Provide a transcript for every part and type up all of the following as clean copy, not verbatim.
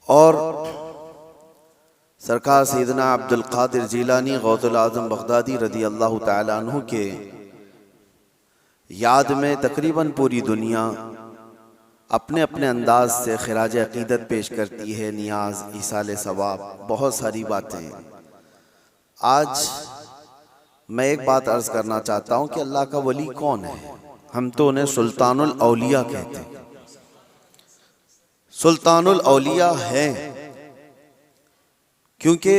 और सरकार सैयदना अब्दुल कादिर जीलानी गौसुल आज़म बगदादी रज़ी अल्लाह तआला अन्हु के याद में तकरीबन पूरी दुनिया अपने अपने अंदाज से खिराज अकीदत पेश करती है, नियाज, ईसाल सवाब, बहुत सारी बातें। आज मैं एक बात अर्ज करना चाहता हूँ कि अल्लाह का वली कौन है। हम तो उन्हें सुल्तानुल औलिया कहते हैं। सुल्तानुल औलिया है क्योंकि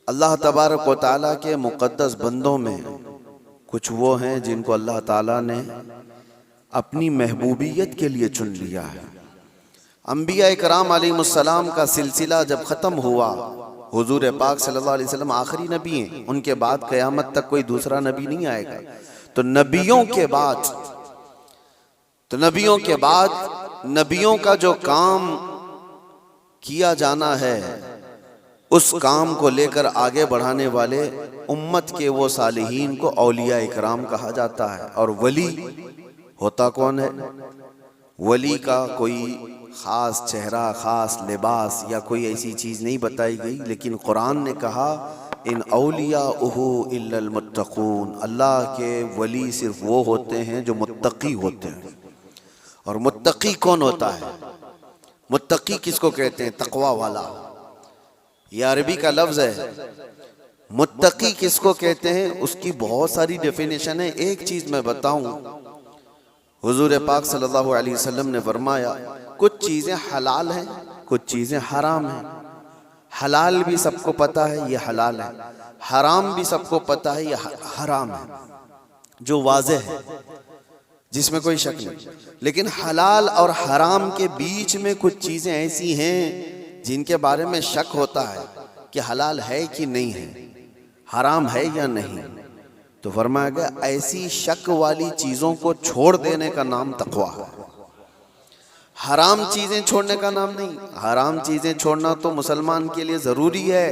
अल्लाह तबारक व तआला के मुक़द्दस बंदों में कुछ वो हैं जिनको अल्लाह ताला ने अपनी महबूबियत के लिए चुन लिया है। अंबिया इकराम अलैहिमुस्सलाम का सिलसिला जब ख़त्म हुआ, हुजूर पाक सल्लल्लाहु अलैहि वसल्लम आखिरी नबी हैं, उनके बाद क़यामत तक कोई दूसरा नबी नहीं आएगा। तो नबियों के बाद नबियों का जो काम किया जाना है, उस काम को लेकर आगे बढ़ाने वाले उम्मत के वो सालिहीन को औलिया इकराम कहा जाता है। और वली होता कौन है? वली का कोई ख़ास चेहरा, ख़ास लिबास या कोई ऐसी चीज़ नहीं बताई गई, लेकिन कुरान ने कहा इन औलियाउहु इल्लल मुत्तक़ून, अल्लाह के वली सिर्फ वो होते हैं जो मुत्तकी होते हैं। और मुत्तकी कौन होता है? मुत्तकी किसको कहते हैं? तक़वा वाला। ये अरबी का लफ्ज़ है। मुत्तकी किसको कहते हैं? उसकी बहुत सारी डेफिनेशन है। एक चीज़ मैं बताऊं, हुजूर पाक सल्लल्लाहु अलैहि वसल्लम ने फरमाया कुछ चीज़ें हलाल हैं, कुछ चीज़ें हराम हैं। हलाल भी सबको पता है ये हलाल है, हराम भी सबको पता है ये हराम है, जो वाज़ेह है, जिसमें कोई शक नहीं। लेकिन हलाल और हराम के बीच में कुछ चीज़ें ऐसी हैं जिनके बारे में शक होता है कि हलाल है कि नहीं है, हराम है या नहीं। तो फरमाया गया ऐसी शक वाली चीज़ों को छोड़ देने का नाम तक़वा है। हराम चीज़ें छोड़ने का नाम नहीं। हराम चीज़ें छोड़ना तो मुसलमान के लिए ज़रूरी है।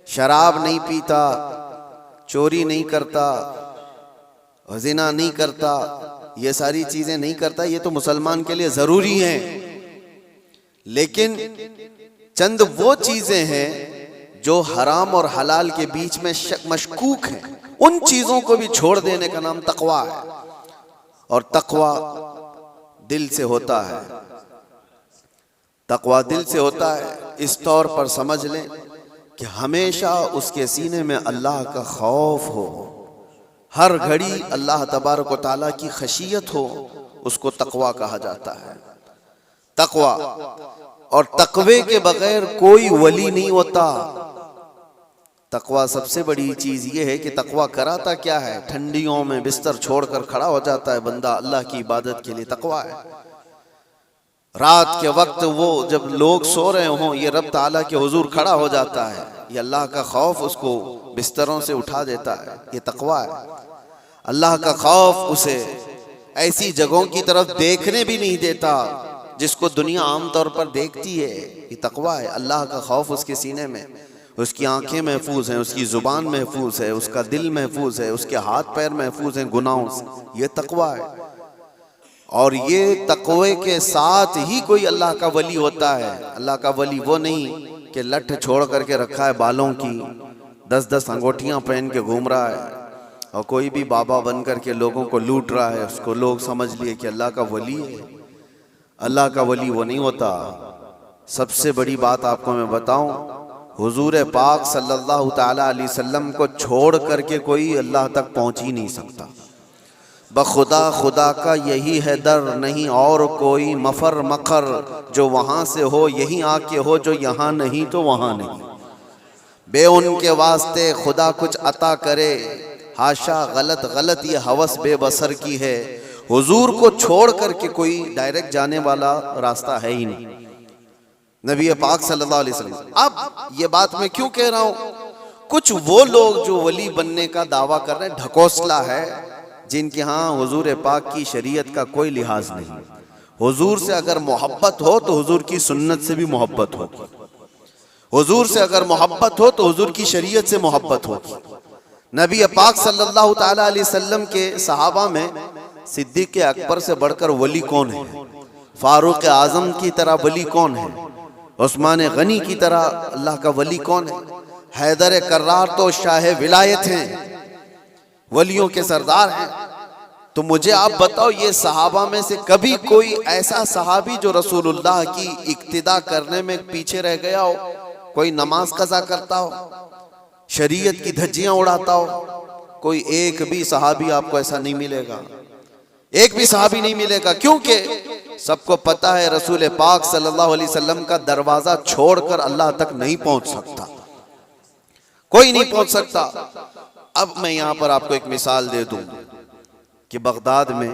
शराब नहीं पीता, चोरी नहीं करता, ज़िना नहीं करता, ये सारी चीज़ें नहीं करता, ये तो मुसलमान के लिए ज़रूरी हैं। लेकिन चंद वो चीज़ें हैं जो हराम और हलाल के बीच में मशकूक हैं, उन चीज़ों को भी छोड़ देने का नाम तक़वा है। और तक़वा दिल से होता है। तक़वा दिल से होता है। इस तौर पर समझ लें कि हमेशा उसके सीने में अल्लाह का खौफ हो, हर घड़ी अल्लाह तबारक व तआला की खशियत हो, उसको तक़वा कहा जाता है। तक़वा और तक़वे के बगैर कोई वली नहीं होता। तक़वा सबसे बड़ी चीज़ ये है कि तक़वा कराता क्या है? ठंडियों में बिस्तर छोड़कर खड़ा हो जाता है बंदा अल्लाह की इबादत के लिए, तक़वा है। रात के वक्त वो जब लोग सो रहे हों, ये रब ताला के हुजूर खड़ा हो जाता है, ये अल्लाह का खौफ उसको बिस्तरों से उठा देता है, ये तक़वा है। अल्लाह का खौफ उसे ऐसी जगहों की तरफ देखने भी नहीं देता जिसको दुनिया आमतौर पर देखती है, ये तक़वा है। अल्लाह का खौफ उसके सीने में, उसकी आंखें महफूज हैं, उसकी ज़ुबान महफूज है, उसका दिल महफूज है, उसके हाथ पैर महफूज हैं गुनाहों से, ये तक़वा है। और ये तक़वे के साथ ही कोई अल्लाह का वली होता है। अल्लाह का वली वो नहीं कि लठ छोड़ करके रखा है बालों की, 10-10 अंगूठियाँ पहन के घूम रहा है और कोई भी बाबा बन करके लोगों को लूट रहा है, उसको लोग समझ लिए कि अल्लाह का वली है। अल्लाह का वली वो नहीं होता। सबसे बड़ी बात आपको मैं बताऊं, हुजूर पाक सल्लल्लाहु ताला अलैहि वसल्लम को छोड़ करके कोई अल्लाह तक पहुंच ही नहीं सकता। बखुदा खुदा का यही है दर, नहीं और कोई मफर मखर, जो वहाँ से हो यहीं आके हो, जो यहाँ नहीं तो वहाँ नहीं। बे उनके वास्ते खुदा कुछ अता करे, हाशा गलत गलत ये हवस बेबसर की है। हुजूर को छोड़ करके कोई डायरेक्ट जाने वाला रास्ता है ही नहीं, नबी पाक सल्लल्लाहु अलैहि वसल्लम। अब ये बात मैं क्यों कह रहा हूँ? कुछ वो लोग जो वली बनने का दावा कर रहे हैं, ढकोसला है, जिनके यहाँ हुजूर पाक की शरीयत का कोई लिहाज नहीं। हुजूर से अगर मोहब्बत हो तो हुजूर की सुन्नत से भी मोहब्बत होगी, हुजूर से अगर मोहब्बत हो तो हुजूर की शरीयत से मोहब्बत होगी। नबी पाक सल्लल्लाहु ताला अलैहि वसल्लम के सहाबा में सिद्दीक़ अकबर से बढ़कर वली कौन है? फारूक आज़म की तरह वली कौन है? उस्मान गनी की तरह अल्लाह का वली कौन है? हैदर कर्रार तो शाह विलायत हैं, वलियों के सरदार हैं। तो मुझे आप बताओ, ये सहाबा में से कभी कोई ऐसा सहाबी जो रसूलुल्लाह की इक्तिदा करने में पीछे रह गया हो, कोई नमाज कज़ा करता हो, शरीयत की धज्जियां उड़ाता हो? कोई एक भी सहाबी आपको ऐसा नहीं मिलेगा, एक भी सहाबी नहीं मिलेगा। क्योंकि सबको पता है रसूल पाक सल्लल्लाहु अलैहि वसल्लम का दरवाजा छोड़कर अल्लाह तक नहीं पहुंच सकता, कोई नहीं पहुंच सकता। अब मैं यहां पर आपको एक मिसाल दे दूं कि बगदाद में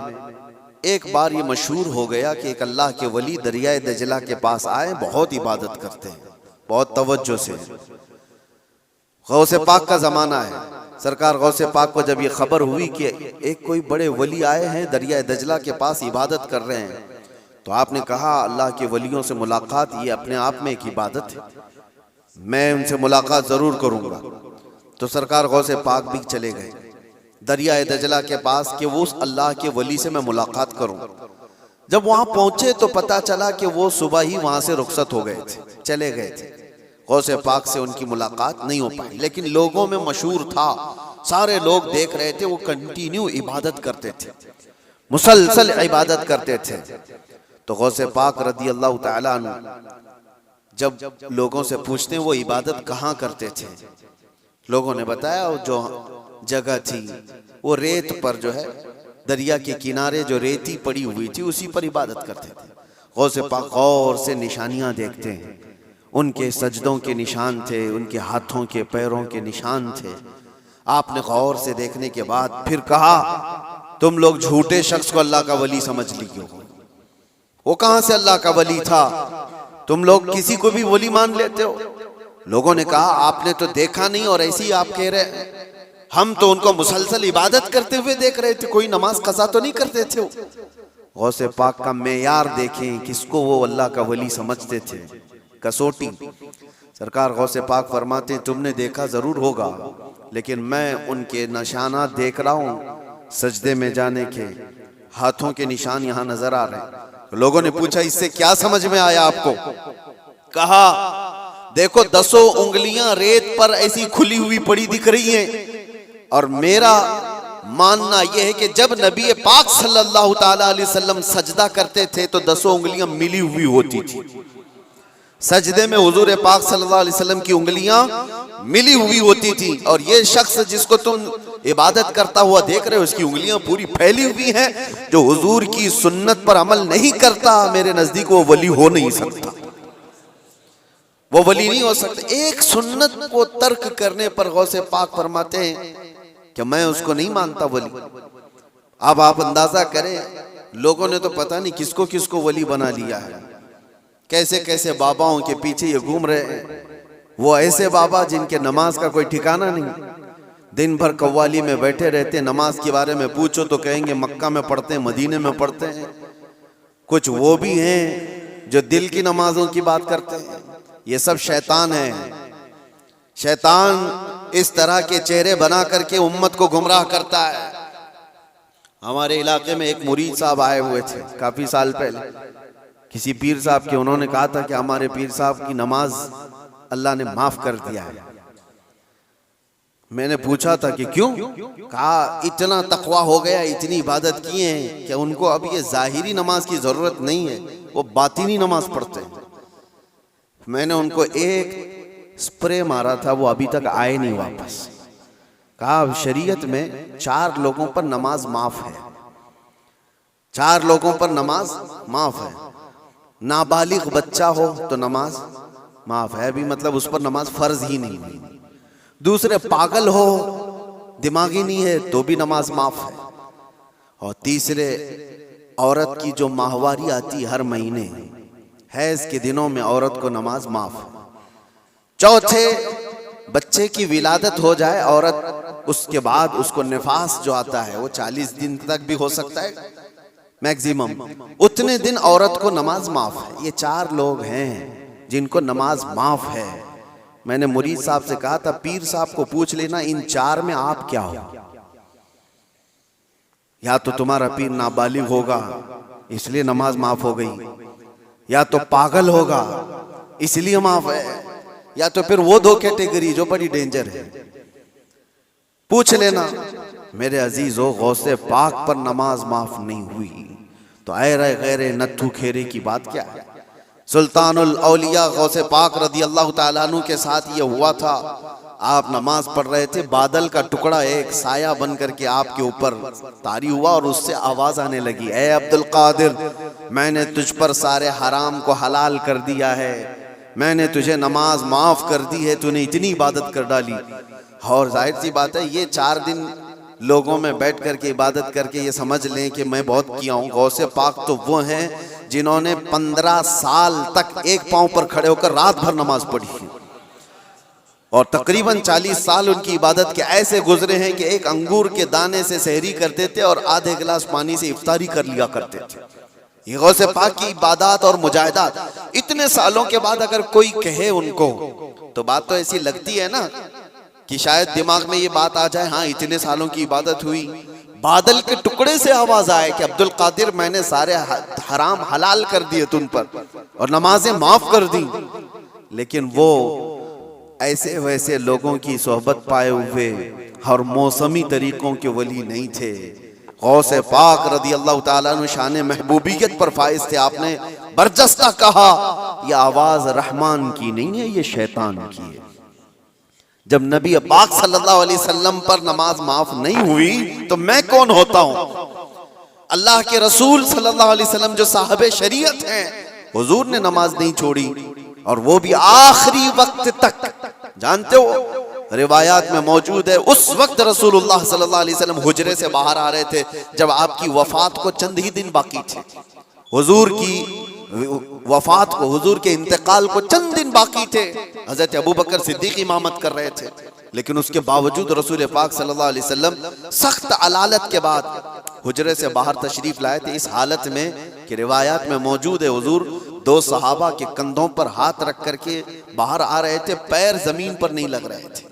एक बार ये मशहूर हो गया कि एक अल्लाह के वली दरियाए दजला के पास आए, बहुत इबादत करते हैं, बहुत तवज्जो से। गौसे पाक का जमाना है। सरकार गौसे पाक को जब ये खबर हुई कि एक कोई बड़े वली आए हैं दरियाए दजला के पास इबादत कर रहे हैं, तो आपने कहा अल्लाह के वलियों से मुलाकात ये अपने आप में एक इबादत है, मैं उनसे मुलाकात जरूर करूंगा। तो सरकार गौसे पाक भी चले गए दरियाए दजला के पास कि वो उस अल्लाह के वली से मैं मुलाकात करूं। जब वहां पहुंचे तो पता चला कि वो सुबह ही वहां से रुखसत हो गए थे, चले गए थे। गौसे पाक से उनकी मुलाकात नहीं हो पाई, लेकिन लोगों में मशहूर था, सारे लोग देख रहे थे, वो कंटिन्यू इबादत करते थे, मुसलसल इबादत करते थे। तो गौसे पाक रदी अल्लाह तआला अन्हु जब लोगों से पूछते वो इबादत कहाँ करते थे, लोगों ने बताया वो जो जगह थी वो रेत पर जो है दरिया के किनारे जो रेती पड़ी हुई थी उसी पर इबादत करते थे। गौसे पाक गौर से निशानियां देखते हैं, उनके सजदों के निशान थे, उनके हाथों के पैरों के निशान थे। आपने गौर से देखने के बाद फिर कहा तुम लोग झूठे शख्स को अल्लाह का वली समझ ली। वो कहां से अल्लाह का वली था, तुम लोग किसी को भी वली मान लेते हो। लोगों ने कहा आपने तो देखा नहीं और ऐसे ही आप कह रहे, हम तो उनको मुसलसल इबादत करते हुए देख रहे थे, कोई नमाज कज़ा तो नहीं करते थे। गौसे पाक का मेयार देखें, किसको वो अल्लाह का वली समझते थे, कसौटी। सरकार गौसे पाक फरमाते तुमने देखा जरूर होगा, लेकिन मैं उनके निशानात देख रहा हूँ, सजदे में जाने के हाथों के निशान यहाँ नजर आ रहे हैं। तो लोगों ने पूछा इससे क्या समझ में आया आपको? कहा देखो 10 उंगलियां रेत पर ऐसी खुली हुई पड़ी दिख रही हैं, और मेरा मानना यह है कि जब नबी पाक सल्लल्लाहु ताला अलैहि वसल्लम सजदा करते थे तो 10 उंगलियां मिली हुई होती थी। सजदे में हुजूर पाक सल्लल्लाहु अलैहि वसल्लम की उंगलियां मिली हुई होती थी, और ये शख्स जिसको तुम इबादत करता हुआ देख रहे हो उसकी उंगलियां पूरी फैली हुई हैं। जो हुजूर की सुन्नत पर अमल नहीं करता, मेरे नजदीक वो वली हो नहीं सकता, वो वली नहीं हो सकता। एक सुन्नत को तर्क करने पर गौसे पाक फरमाते हैं कि मैं उसको नहीं मानता वली। अब आप अंदाजा करें, लोगों ने तो पता नहीं किसको किसको वली बना लिया है, कैसे कैसे बाबाओं के पीछे ये घूम रहे हैं। वो ऐसे बाबा जिनके नमाज का कोई ठिकाना नहीं, दिन भर कव्वाली में बैठे रहते, नमाज के बारे में पूछो तो कहेंगे मक्का में पढ़ते हैं, मदीने में पढ़ते हैं। कुछ वो भी हैं जो दिल की नमाजों की बात करते हैं। ये सब शैतान है। शैतान इस तरह के चेहरे बना करके उम्मत को गुमराह करता है। हमारे इलाके में एक मुरीद साहब आए हुए थे काफी साल पहले, किसी पीर साहब के, उन्होंने कहा था कि हमारे पीर साहब की नमाज अल्लाह ने माफ कर दिया है। मैंने पूछा था कि क्यों? कहा इतना तकवा हो गया, इतनी इबादत किए हैं कि उनको अब ये जाहिरी नमाज की जरूरत नहीं है, वो बातिनी नमाज पढ़ते हैं। मैंने उनको एक स्प्रे मारा था, वो अभी तक आए नहीं वापस। कहा शरीयत में 4 लोगों पर नमाज माफ है, 4 लोगों पर नमाज माफ है। नाबालिग बच्चा हो तो नमाज माफ है, भी मतलब उस पर नमाज फर्ज ही नहीं है। दूसरे पागल हो, दिमागी नहीं है, तो भी नमाज माफ है। और तीसरे औरत की जो माहवारी आती हर महीने, हैज के दिनों में औरत को नमाज माफ है। चौथे बच्चे की विलादत हो जाए औरत, उसके बाद उसको निफास जो आता है वो 40 दिन तक भी हो सकता है मैक्सिमम, उतने दिन औरत को नमाज माफ है। ये 4 लोग हैं जिनको नमाज माफ है। मैंने मुरीद साहब से कहा था पीर साहब को पूछ लेना इन 4 में आप क्या हो। या तो तुम्हारा पीर नाबालिग होगा इसलिए नमाज माफ हो गई, या तो पागल होगा, इसलिए माफ है, या तो फिर वो दो कैटेगरी जो बड़ी डेंजर है। पूछ लेना मेरे अजीजों, गौसे पाक पर नमाज माफ नहीं हुई तो ऐरे गैरे नत्थु खेरे की बात क्या है। सुल्तानुल औलिया गौसे पाक रदी अल्लाह ताला अन्हु के साथ ये हुआ था। आप नमाज पढ़ रहे थे, बादल का टुकड़ा एक साया बन करके आपके ऊपर तारी हुआ और उससे आवाज आने लगी, ए अब्दुल कादिर, मैंने तुझ पर सारे हराम को हलाल कर दिया है, मैंने तुझे नमाज माफ कर दी है, तूने इतनी इबादत कर डाली। और जाहिर सी बात है, ये 4 दिन लोगों में बैठ करके इबादत करके ये समझ लें कि मैं बहुत किया हूँ। गौसे पाक तो वो हैं जिन्होंने 15 साल तक एक पांव पर खड़े होकर रात भर नमाज पढ़ी और तकरीबन 40 साल उनकी इबादत के ऐसे गुजरे हैं कि एक अंगूर के दाने से सहरी करते थे और आधे गिलास पानी से इफ्तारी कर लिया करते थे। ये गौसे पाक की इबादत और मुजाहिदात इतने सालों के बाद अगर कोई कहे उनको, तो बात तो ऐसी लगती है ना कि शायद दिमाग में ये बात आ जाए, हाँ इतने सालों की इबादत हुई, बादल के टुकड़े से आवाज आए कि अब्दुल कादिर, मैंने सारे हराम हलाल कर दिए तुम पर और नमाजें माफ कर दी। लेकिन वो ऐसे वैसे लोगों की सोहबत पाए हुए और मौसमी तरीकों के वली नहीं थे। गौसे पाक रदी अल्लाह ताला अन्हु शान महबूबियत पर फाइज थे। आपने बरजस्ता कहा, यह आवाज रहमान की नहीं है, ये शैतान की है। जब नबी पाक सल्लल्लाहु अलैहि वसल्लम पर नमाज माफ नहीं हुई तो मैं कौन होता हूं। अल्लाह के रसूल सल्लल्लाहु अलैहि वसल्लम जो साहबे शरीयत हैं, हुजूर ने नमाज नहीं छोड़ी और वो भी आखिरी वक्त तक। जानते हो रिवायात में मौजूद है, उस वक्त रसूलुल्लाह सल्लल्लाहु अलैहि वसल्लम हुजरे से बाहर आ रहे थे जब आपकी वफात को चंद ही दिन बाकी थे। हुजूर की वफात को, हुजूर के इंतकाल को चंद दिन बाकी थे। हजरत अबू बकर सिद्दीक इमामत कर रहे थे, लेकिन उसके बावजूद रसूल पाक सल्लल्लाहु अलैहि वसल्लम सख्त अलालत के बाद हुजरे से बाहर तशरीफ लाए थे, इस हालत में कि रिवायात में मौजूद है हुजूर 2 सहाबा के कंधों पर हाथ रख करके बाहर आ रहे थे, पैर जमीन पर नहीं लग रहे थे।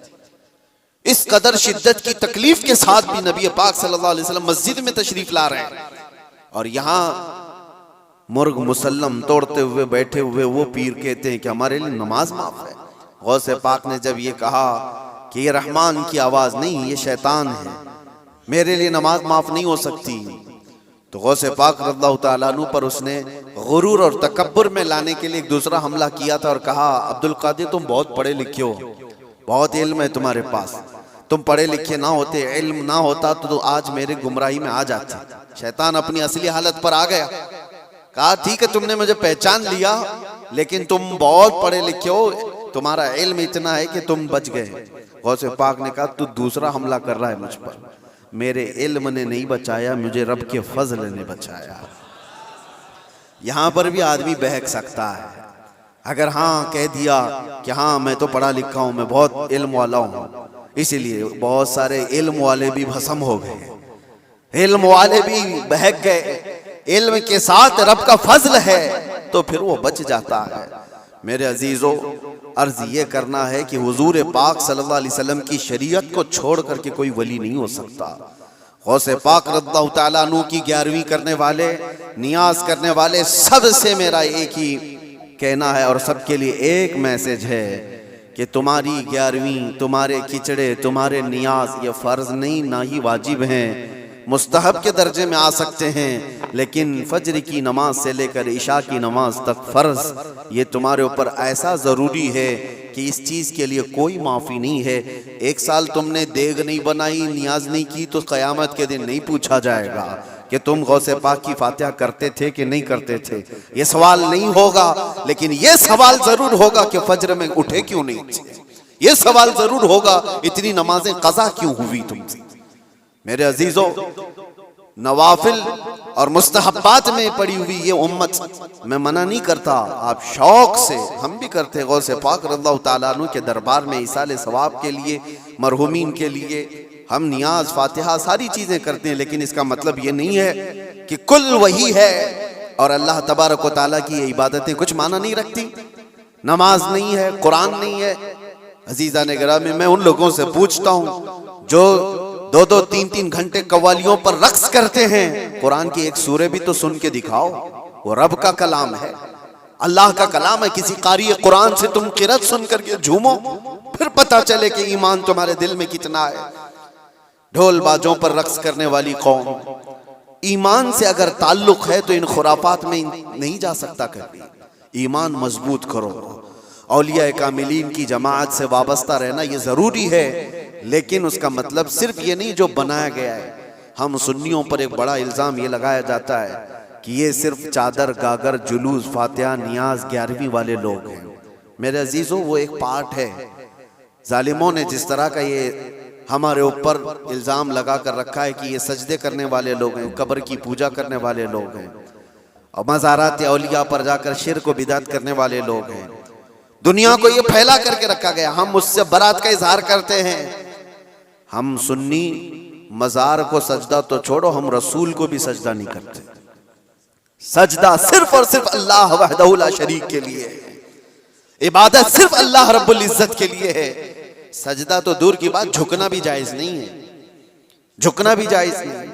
इस कदर शिद्दत की तकलीफ के साथ भी नबी पाक सल्लल्लाहु अलैहि वसल्लम मस्जिद में तशरीफ ला रहे हैं और यहाँ मुर्ग मुसल्लम तोड़ते हुए बैठे हुए वो पीर कहते हैं कि हमारे लिए नमाज माफ है। गौसे पाक ने जब ये कहा कि ये रहमान की आवाज नहीं, ये शैतान है, मेरे लिए नमाज माफ नहीं हो सकती, तो गौसे पाक रज़ियल्लाहु ताला अन्हु पर उसने गुरूर और तकब्बुर में लाने के लिए एक दूसरा हमला किया था और कहा, अब्दुल कादिर तुम बहुत पढ़े लिखे हो, बहुत इल्म है तुम्हारे पास, तुम पढ़े लिखे ना होते, इल्म ना होता तो आज मेरे गुमराही में आ जाते। शैतान अपनी असली हालत पर आ गया। कहा ठीक है, तुमने मुझे पहचान लिया, लेकिन तुम बहुत पढ़े लिखे हो, तुम्हारा इल्म इतना है कि तुम बच गए। गौसे पाक ने कहा तू दूसरा हमला कर रहा है मुझ पर, मेरे इल्म ने नहीं बचाया, मुझे रब के फजल ने बचाया। यहां पर भी आदमी बहक सकता है अगर हाँ कह दिया कि हाँ मैं तो पढ़ा लिखा हूं, मैं बहुत इल्म वाला हूं, इसीलिए बहुत सारे इल्म वाले भी भस्म हो गए, इल्म वाले भी बहक गए। इल्म के साथ रब का फजल है तो फिर वो बच जाता है। मेरे अजीजों, अर्ज ये करना है कि हुजूर पाक सल्लल्लाहु अलैहि वसल्लम की शरीयत को छोड़ करके कोई वली नहीं हो सकता। गौसे पाक रज़ियल्लाहु ताला अन्हु की 11वीं करने वाले, नियाज करने वाले, सबसे मेरा एक ही कहना है और सबके लिए एक मैसेज है कि तुम्हारी 11वीं, तुम्हारे खिचड़े, तुम्हारे नियाज ये फर्ज नहीं, ना ही वाजिब हैं, मुस्तहब के दर्जे में आ सकते हैं, लेकिन फज्र की नमाज से लेकर इशा की नमाज तक फर्ज ये तुम्हारे ऊपर ऐसा जरूरी है कि इस चीज के लिए कोई माफी नहीं है। 1 साल तुमने देग नहीं बनाई, नियाज नहीं की, तो कयामत के दिन नहीं पूछा जाएगा कि तुम गौसे पाक की फातिहा करते थे कि नहीं करते थे, ये सवाल नहीं होगा। लेकिन ये सवाल जरूर होगा कि फज्र में उठे क्यों नहीं, ये सवाल जरूर होगा इतनी नमाजें कज़ा क्यों हुई तुमसे। मेरे अजीजों, नवाफिल और मुस्तहब्बात में पड़ी हुई ये उम्मत, मैं मना नहीं करता, आप शौक से, हम भी करते, गौसे पाक रज़ियल्लाहु ताला अन्हु के दरबार में इसाले सवाब के लिए, मरहुमीन के लिए हम नियाज, फातिहा, सारी चीजें करते हैं, लेकिन इसका मतलब ये नहीं है कि कुल वही है और अल्लाह तबारक व तआला की ये इबादतें कुछ माना नहीं रखती। नमाज नहीं है, कुरान नहीं है। अजीजा ने गिरामी, मैं उन लोगों से पूछता हूँ जो 2-2, 3-3 घंटे कव्वालियों पर रक्स करते हैं, कुरान की एक सूरे भी तो सुन के दिखाओ, वो रब का कलाम है। अल्लाह का कलाम है, किसी कारी कुरान से तुम किरत सुन करके झूमो, फिर पता चले कि ईमान तुम्हारे दिल में कितना है। ढोल बाजों पर रक्स करने वाली कौम, ईमान से अगर ताल्लुक है तो इन खुराफात में नहीं जा सकता कभी। ईमान मजबूत करो। औलिया कामिलीन की जमात से वाबस्ता रहना ये जरूरी है, लेकिन उसका मतलब सिर्फ ये नहीं जो बनाया गया है। हम सुन्नियों पर एक बड़ा इल्जाम ये लगाया जाता है कि ये सिर्फ चादर गागर जुलूस फातिहा नियाज 11वीं वाले लोग हैं। मेरे अजीजों, वो एक पार्ट है। जालिमों ने जिस तरह का ये हमारे ऊपर इल्जाम लगा कर रखा है कि ये सजदे करने वाले लोग हैं, कब्र की पूजा करने वाले लोग हैं, और मज़ारात औलिया पर जाकर शिर्क व बिदअत करने वाले लोग हैं, दुनिया को ये फैला करके रखा गया। हम उससे बरात का इजहार करते हैं। हम सुन्नी मज़ार को सजदा तो छोड़ो, हम रसूल को भी सजदा नहीं करते। सजदा सिर्फ और सिर्फ अल्लाह वहदहू ला शरीक के लिए है। इबादत सिर्फ अल्लाह रब्बुल इज्जत के लिए है। सजदा तो दूर की बात, झुकना भी जायज नहीं है, झुकना भी जायज नहीं।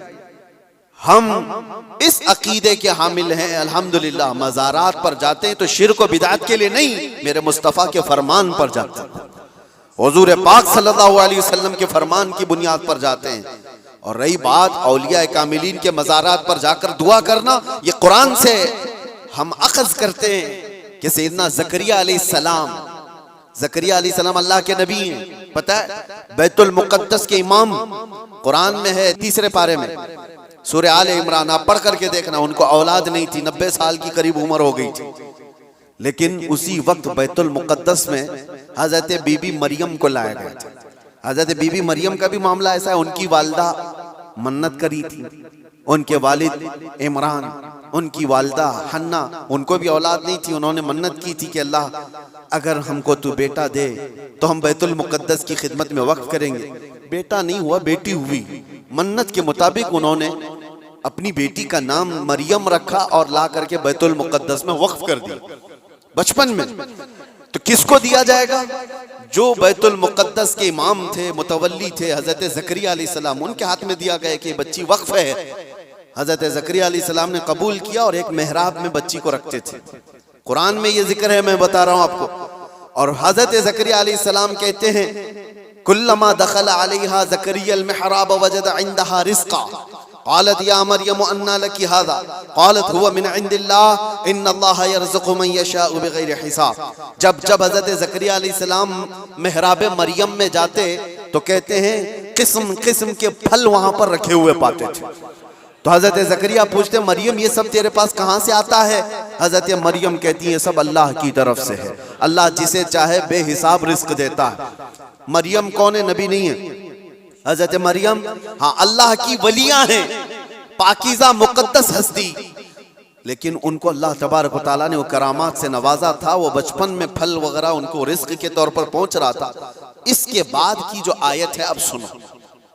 हम इस अकीदे के हामिल हैं अल्हम्दुलिल्लाह। मज़ारात पर जाते हैं तो शिर्क व बिदअत के लिए नहीं, मेरे मुस्तफ़ा के फरमान पर जाते हैं, हुज़ूर पाक सल्लल्लाहु अलैहि वसल्लम के फरमान की बुनियाद पर जाते हैं। और रही बात औलिया कामिलीन के मज़ारात पर जाकर दुआ करना, ये कुरान से हम अख़ज़ करते हैं कि सैयदना ज़करिया अलैहिस्सलाम, ज़करिया अलैहिस्सलाम अल्लाह के नबी हैं। पता है, बैतुल मुक़द्दस के इमाम कुरान में है 3 पारे में, सूरह आले इमरान, आप पढ़ करके देखना। उनको औलाद नहीं थी, 90 साल की करीब उम्र हो गई थी, लेकिन उसी वक्त बैतुल मुक़द्दस में हज़रत बीबी मरियम को लाया गया था। हज़रत बीबी मरियम का भी मामला ऐसा है, उनकी वालिदा मन्नत करी थी, उनके वालिद इमरान, उनकी वालिदा हन्ना, उनको भी औलाद नहीं थी। उन्होंने मन्नत की थी कि अल्लाह अगर हमको तू बेटा दे तो हम बैतुल मुक़द्दस की खिदमत में वक्फ करेंगे। बेटा नहीं हुआ, बेटी हुई। मन्नत के मुताबिक उन्होंने अपनी बेटी का नाम मरियम रखा और ला करके बैतुल मुक़द्दस में वक्फ कर दिया बचपन में। तो किसको दिया जाएगा? जो बैतुल मुक़द्दस के इमाम थे, मुतवल्ली थे, हज़रत ज़करिया अलैहिस्सलाम, उनके हाथ में दिया गया कि बच्ची वक्फ है। हज़रत ज़करिया अलैहिस्सलाम ने कबूल किया और एक मेहराब में बच्ची को रखते थे। कुरान में ये जिक्र है, मैं बता रहा हूँ आपको। और हज़रत ज़करिया अलैहिस्सलाम कहते हैं, कुल्लमा दखल अलैहा ज़करिया अल-मिहराब वजद इंदहा रिज़्क़ा क़ालत या मरियम अन्ना लकी हाज़ा क़ालत हुवा मिन इंदिल्लाह इन्नल्लाहा यरज़ुक़ु मन यशाअ बिग़ैरि हिसाब। जब जब हज़रत ज़करिया अलैहिस्सलाम मेहराब मरियम में जाते तो कहते हैं किस्म किस्म के फल वहाँ पर रखे हुए पाते थे। तो हज़रत ज़करिया पूछते, मरियम ये सब तेरे पास कहाँ से आता है? हज़रत मरियम कहती है, सब अल्लाह की तरफ से है। अल्लाह जिसे चाहे बेहिसाब रिज़्क़ देता है। मरियम कौन है? नबी नहीं है। हज़रत मरियम हाँ अल्लाह की वलियाँ हैं, पाकीज़ा मुक़द्दस हस्ती, लेकिन उनको अल्लाह तबारक व तआला ने वो करामात से नवाजा था। वो बचपन में फल वगैरह उनको रिज़्क़ के तौर पर पहुँच रहा था। इसके बाद की जो आयत है, अब सुनो,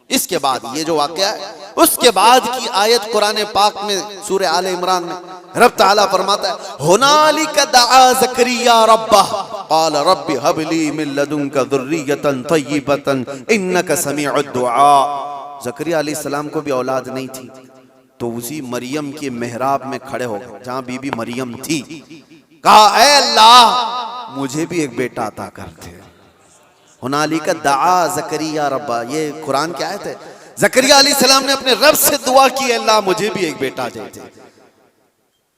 इसके बाद ये जो वाक़या है, उसके बाद की आयत कुरान पाक में सूरह आले इमरान में रब ताला फरमाता है, हुनालिका दआ ज़करिया रब्बह क़ाल रब्बि हबली मिन लदुनका ज़ुर्रियतन तय्यिबतन इन्नका समीउद दुआ। ज़करिया अलैहिस्सलाम को भी औलाद नहीं थी, तो उसी मरियम के मेहराब में खड़े हो गए जहाँ बीबी मरियम थी। कहा, ऐ अल्लाह मुझे भी एक बेटा अता कर दे। हुनालिका दआ ज़करिया रब्बा, ये कुरान की आयत है। ज़करिया अलैहिस्सलाम ने अपने रब से दुआ की, अल्लाह मुझे भी एक बेटा दे दे,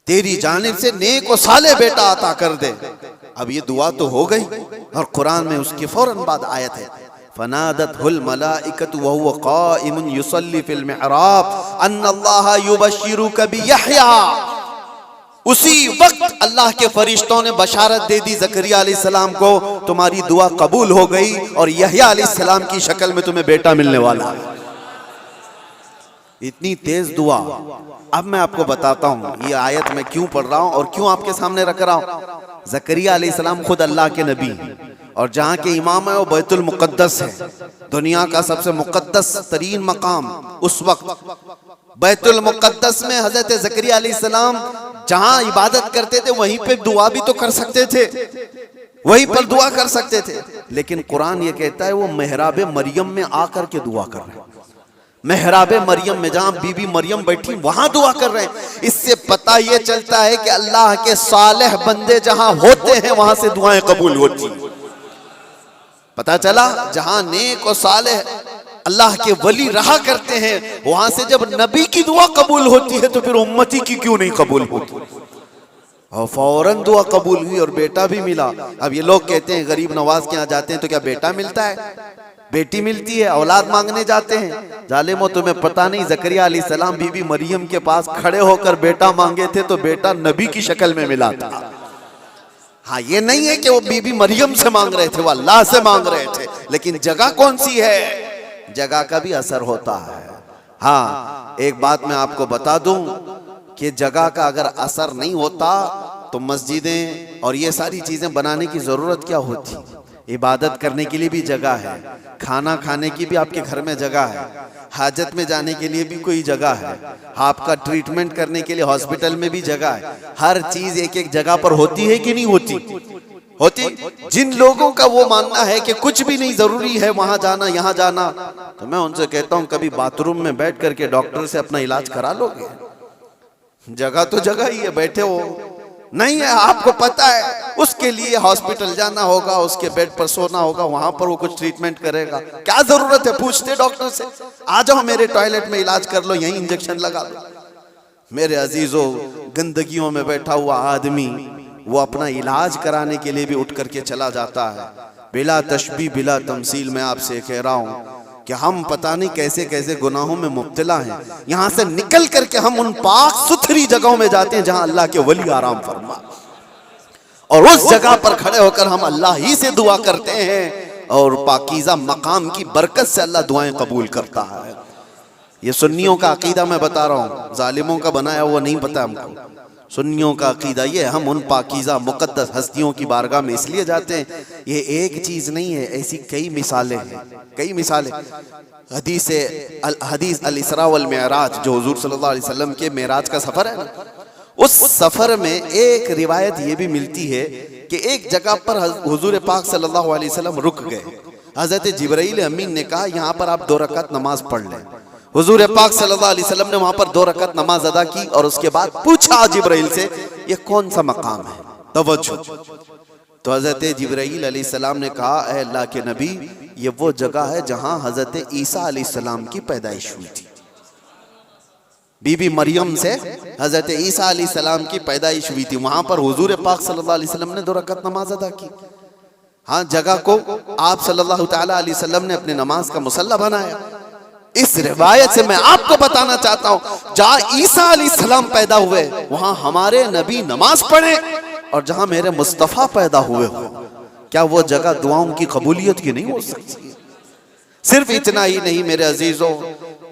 तेरी जानिब से नेक व साले बेटा अता कर दे। अब ये दुआ तो हो गई, और कुरान में उसके फौरन बाद आयत है, फनादतहुल मलाइकतु व हुवा क़ाइमुन युसल्ली फिल मिहराब अन्नल्लाहा युबश्शिरुका बियहया। उसी वक्त अल्लाह के फरिश्तों ने बशारत दे दी ज़करिया अलैहिस्सलाम को, तुम्हारी दुआ कबूल हो गई और यहया अलैहिस्सलाम की शक्ल में तुम्हें बेटा मिलने वाला है। इतनी तेज दुआ। अब मैं आपको बताता हूँ ये आयत मैं क्यों पढ़ रहा हूँ और क्यों आपके सामने रख रहा हूँ। ज़करिया अलैहिस्सलाम खुद अल्लाह के नबी और जहाँ के इमाम है वो बैतुल मुक़द्दस है, दुनिया का सबसे मुक़द्दस तरीन मकाम। उस वक्त बैतुल मुक़द्दस में हज़रत ज़करिया अलैहिस्सलाम जहाँ इबादत करते थे वहीं पे दुआ भी तो कर सकते थे, वहीं पर दुआ कर सकते थे, लेकिन कुरान ये कहता है वो मेहराब मरियम में आकर के दुआ कर रहे हैं। मेहराबे मरियम में जहां बीबी मरियम बैठी वहां दुआ कर रहे हैं। इससे पता ये चलता है कि अल्लाह के सालेह बंदे जहां होते हैं वहां से दुआएं कबूल होती। पता चला जहां नेक और सालेह अल्लाह के वली रहा करते हैं वहां से जब नबी की दुआ कबूल होती है तो फिर उम्मती की क्यों नहीं कबूल होती। और फौरन दुआ कबूल हुई और बेटा भी मिला। अब ये लोग कहते हैं गरीब नवाज के यहाँ जाते हैं तो क्या बेटा मिलता है, बेटी मिलती है, औलाद मांगने जाते हैं। जालिमो तुम्हें पता नहीं, जकरिया अलैहिस्सलाम बीबी मरियम के पास खड़े होकर बेटा मांगे थे तो बेटा नबी की शक्ल में मिला था। हाँ, ये नहीं है कि वो बीबी मरियम से मांग रहे थे, वो अल्लाह से मांग रहे थे। लेकिन जगह कौन सी है, जगह का भी असर होता है। हाँ, एक बात मैं आपको बता दूं कि जगह का अगर असर नहीं होता तो मस्जिदें और ये सारी चीजें बनाने की जरूरत क्या होती। इबादत करने के लिए भी जगह है, खाना खाने की भी आपके घर में जगह है, हाजत में जाने के लिए भी कोई जगह है, आपका ट्रीटमेंट करने के लिए हॉस्पिटल में भी जगह है। हर चीज एक एक जगह पर होती है कि नहीं होती, होती। जिन लोगों का वो मानना है कि कुछ भी नहीं जरूरी है वहां जाना यहाँ जाना, तो मैं उनसे कहता हूँ कभी बाथरूम में बैठ करके डॉक्टर से अपना इलाज करा लोगे। जगह तो जगह ही है, बैठे हो नहीं है, आपको पता है उसके लिए हॉस्पिटल जाना होगा, उसके बेड पर सोना होगा, वहां पर वो कुछ ट्रीटमेंट करेगा। क्या जरूरत है, पूछते डॉक्टर से, आ जाओ मेरे टॉयलेट में इलाज कर लो, यहीं इंजेक्शन लगा लो। मेरे अजीजों, गंदगियों में बैठा हुआ आदमी वो अपना इलाज कराने के लिए भी उठ करके चला जाता है। बिला तशबीह बिला तमसील मैं आपसे कह रहा हूं कि हम पता नहीं कैसे कैसे गुनाहों में मुब्तला हैं। यहां से निकल करके हम उन पाक सुथरी जगहों में जाते हैं जहां अल्लाह के वली आराम फरमा, और उस जगह पर खड़े होकर हम अल्लाह ही से दुआ करते हैं और पाकीज़ा मकाम की बरकत से अल्लाह दुआएं कबूल करता है। ये सुन्नियों का अकीदा मैं बता रहा हूँ, जालिमों का बनाया हुआ नहीं पता हमको। सुन्नियों का अकीदा ये, हम उन पाकीज़ा मुक़द्दस हस्तियों की बारगाह में इसलिए जाते हैं। ये एक चीज नहीं है, ऐसी कई मिसालें हैं, कई मिसालें। हदीस अल इसरा वल मिअराज, जो हुजूर सल्लल्लाहु अलैहि वसल्लम के मेराज का सफर है ना, उस सफर में एक रिवायत ये भी मिलती है कि एक जगह पर हुजूर पाक सल्लल्लाहु अलैहि वसल्लम रुक गए। हजरत जिब्राइल अमीन ने कहा यहाँ पर आप 2 रकात नमाज पढ़ लें। हुजूर पाक सल्लल्लाहु अलैहि वसल्लम ने वहां पर 2 रकात नमाज अदा की और उसके बाद पूछा जिब्राइल से, ये कौन सा मकाम है, तवज्जो। तो हजरत जिब्राइल अलैहिस्सलाम ने कहा, ऐ अल्लाह के नबी, ये वो जगह है जहां हजरत ईसा अलैहिस्सलाम की पैदाइश हुई थी। बीबी मरियम से हजरत ईसा अलैहिस्सलाम की पैदाइश हुई थी, वहां पर हुजूर पाक सल्लल्लाहु अलैहि वसल्लम ने 2 रकात नमाज अदा की। हाँ, जगह को आप सल्लल्लाहु तआला अलैहि वसल्लम ने अपने नमाज का मुसल्ला बनाया। इस रिवायत से मैं आपको बताना चाहता हूं, जहां ईसा अलैहिस्सलाम पैदा हुए वहां हमारे नबी नमाज पढ़े, और जहां मेरे मुस्तफा पैदा हुए हो, क्या वो जगह दुआओं की कबूलियत की नहीं हो सकती। सिर्फ इतना ही नहीं मेरे अजीजों,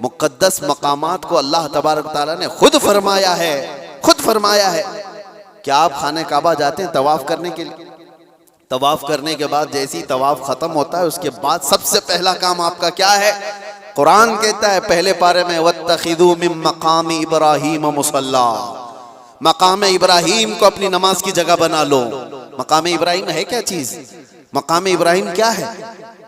मुक़द्दस मकामात को अल्लाह तबारक तआला ने खुद फरमाया है, खुद फरमाया है। क्या आप खाने काबा जाते हैं तवाफ करने के लिए? तवाफ करने के बाद जैसे ही तवाफ खत्म होता है उसके बाद सबसे पहला काम आपका क्या है? कुरान कहता है पहले पारे में, वत्तखिदू मिन मकाम इब्राहीम मुसल्ला, मकाम इब्राहिम को अपनी नमाज की जगह बना लो। मकाम इब्राहिम है क्या चीज? मकाम इब्राहिम क्या है?